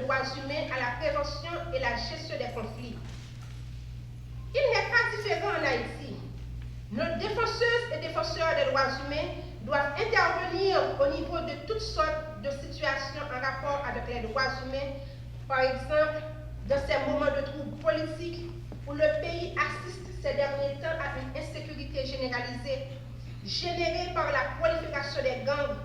droits humains à la prévention et la gestion des conflits. Il n'est pas différent en Haïti. Nos défenseuses et défenseurs des droits humains doivent intervenir au niveau de toutes sortes de situations en rapport avec les droits humains, par exemple dans ces moments de troubles politiques où le pays assiste ces derniers temps à une insécurité généralisée générée par la prolifération des gangs,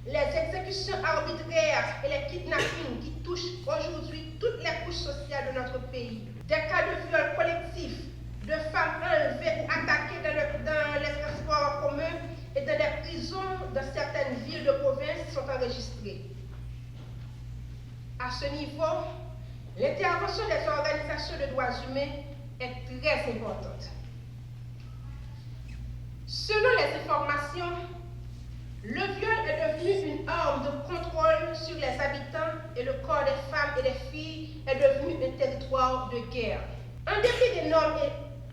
les exécutions arbitraires et les kidnappings qui touchent aujourd'hui toutes les couches sociales de notre pays, des cas de viol collectif, de femmes enlevées ou attaquées dans les transports en commun et dans des prisons dans certaines villes de province sont enregistrés. À ce niveau, l'intervention des organisations de droits humains est très importante. Selon les informations, le viol est devenu une arme de contrôle sur les habitants et le corps des femmes et des filles est devenu un territoire de guerre. En dépit des normes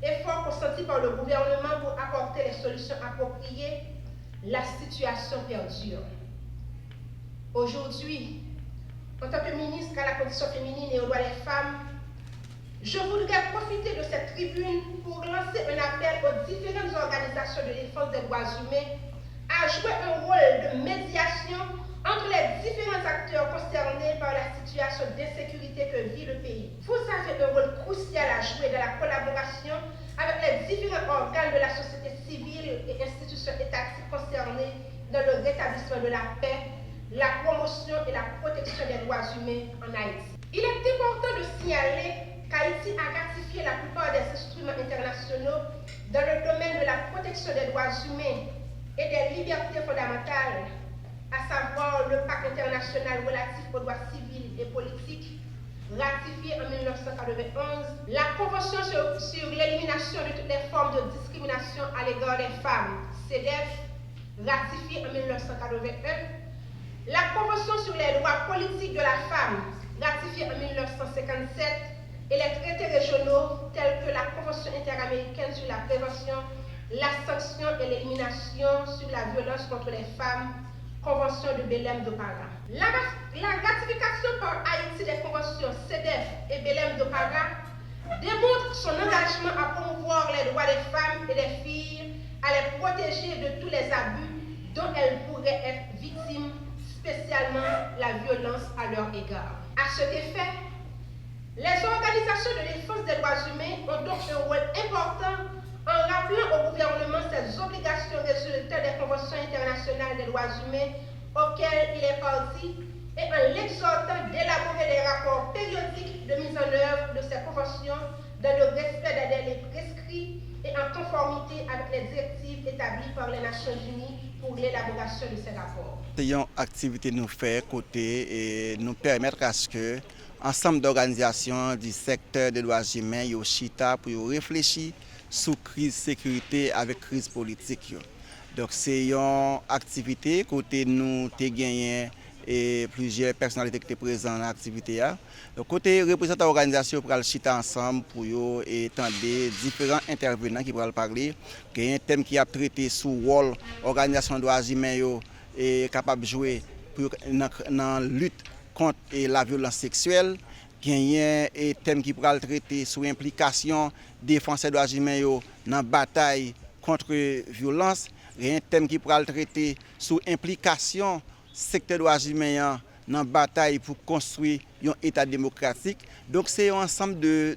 et efforts consentis par le gouvernement pour apporter les solutions appropriées, la situation perdure. Aujourd'hui, en tant que ministre à la condition féminine et aux droits des femmes, je voudrais profiter de cette tribune pour lancer un appel aux différentes organisations de défense des droits humains à jouer un rôle de médiation entre les différents acteurs concernés par la situation d'insécurité que vit le pays. Vous avez un rôle crucial à jouer dans la collaboration avec les différents organes de la société civile et institutions étatiques concernées dans le rétablissement de la paix, la promotion et la protection des droits humains en Haïti. Il est important de signaler qu'Haïti a ratifié la plupart des instruments internationaux dans le domaine de la protection des droits humains et des libertés fondamentales, à savoir le Pacte international relatif aux droits civils et politiques, ratifié en 1991, la Convention sur l'élimination de toutes les formes de discrimination à l'égard des femmes, CEDEF, ratifiée en 1981, la Convention sur les droits politiques de la femme, ratifiée en 1957, et les traités régionaux tels que la Convention interaméricaine sur la prévention, la sanction et l'élimination sur la violence contre les femmes, Convention de Belém do Pará. La ratification par Haïti des conventions CEDEF et Belém do Pará démontre son engagement à promouvoir les droits des femmes et des filles, à les protéger de tous les abus dont elles pourraient être victimes, spécialement la violence à leur égard. À cet effet, les organisations de défense des droits humains ont donc un rôle important en rappelant au gouvernement ses obligations résultant des conventions internationales des droits humains auxquelles il est parti et en l'exhortant d'élaborer des rapports périodiques de mise en œuvre de ces conventions dans le respect des délais prescrits et en conformité avec les directives établies par les Nations Unies pour l'élaboration de ces rapports. C'est une activité nous fait côté et nous permettre à ce que ensemble d'organisations du secteur des droits humains yo chita pour réfléchir sur la crise de sécurité avec la crise politique. Donc c'est une activité côté nous avons gagné et plusieurs personnalités qui étaient présentes dans l'activité. Donc côté représentants d'organisation pour chita ensemble pour étendre différents intervenants qui pourront parler. Il y a un thème qui a traité sur le rôle organisation des droits humains et capable de jouer dans la lutte contre la violence sexuelle. Il y a un thème qui pourra traiter sur l'implication des défenseurs des droits humains dans la bataille contre la violence. Il y a un thème qui pourra traiter sur l'implication du secteur des droits humains dans la bataille pour construire un État démocratique. Donc c'est un ensemble de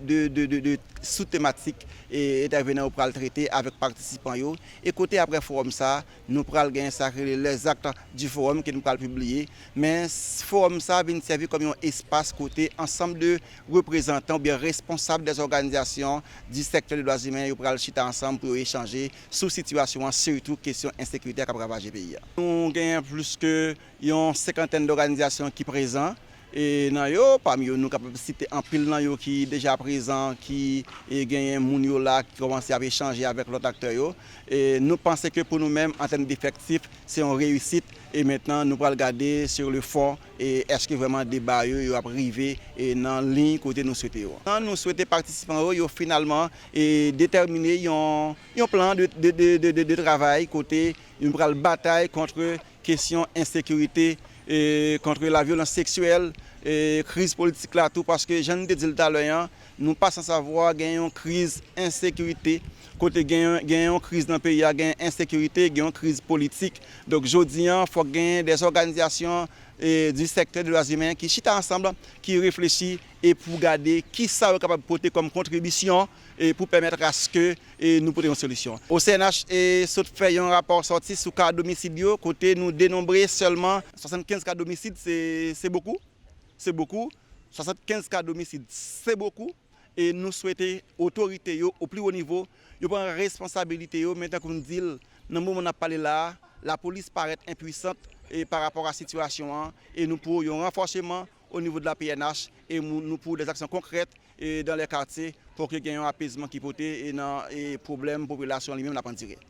sous-thématiques et intervenants pour le traiter avec participants. Et côté après forum ça, nous pourrons gagner les actes du forum que nous pourrons publier. Mais ce forum ça vient servir comme un espace côté ensemble de représentants ou bien responsables des organisations du secteur des droits humains pour aller chiter ensemble pour échanger sur la situation, surtout question insécurité qui a ravagé le pays. Nous gagnons plus que une cinquantaine d'organisations qui sont présentes. Et parmi eux, nous sommes capables de citer un pile qui est déjà présent, qui gagne moun yo là, qui commence à échanger avec l'autre acteur. Et nous pensons que pour nous-mêmes, en termes d'effectifs, c'est une réussite. Et maintenant, nous allons regarder sur le fond et est-ce que vraiment le débat est arrivé dans la ligne côté nous souhaitons. Nous souhaitons participants finalement déterminer un plan de travail côté une bataille contre la question insécurité et contre la violence sexuelle crise politique là tout parce que j'en ai dit tout à l'heure, nous pas sans savoir qu'il y a une crise insécurité, côté il y a une crise dans le pays, il y a une insécurité, il y a une crise politique. Donc aujourd'hui, il faut gagner des organisations du secteur des droits humains qui chita ensemble, qui réfléchissent et pour garder qui ça est capable de porter comme contribution et pour permettre à ce que nous portions une solution. Au CNH, fait un rapport sorti sur cas d'homicide, côté nous dénombrer seulement 75 cas d'homicide, c'est beaucoup. C'est beaucoup. 75 cas d'homicide, c'est beaucoup. Et nous souhaitons autorités au plus haut niveau, ils prennent responsabilité. Maintenant, comme dit, dans le moment où on a parlé là, la police paraît impuissante par rapport à la situation. Et nous pour un renforcement au niveau de la PNH et nous pour des actions concrètes dans les quartiers pour qu'il y ait un apaisement qui peut être et dans les problèmes de la population lui-même n'a pas tiré.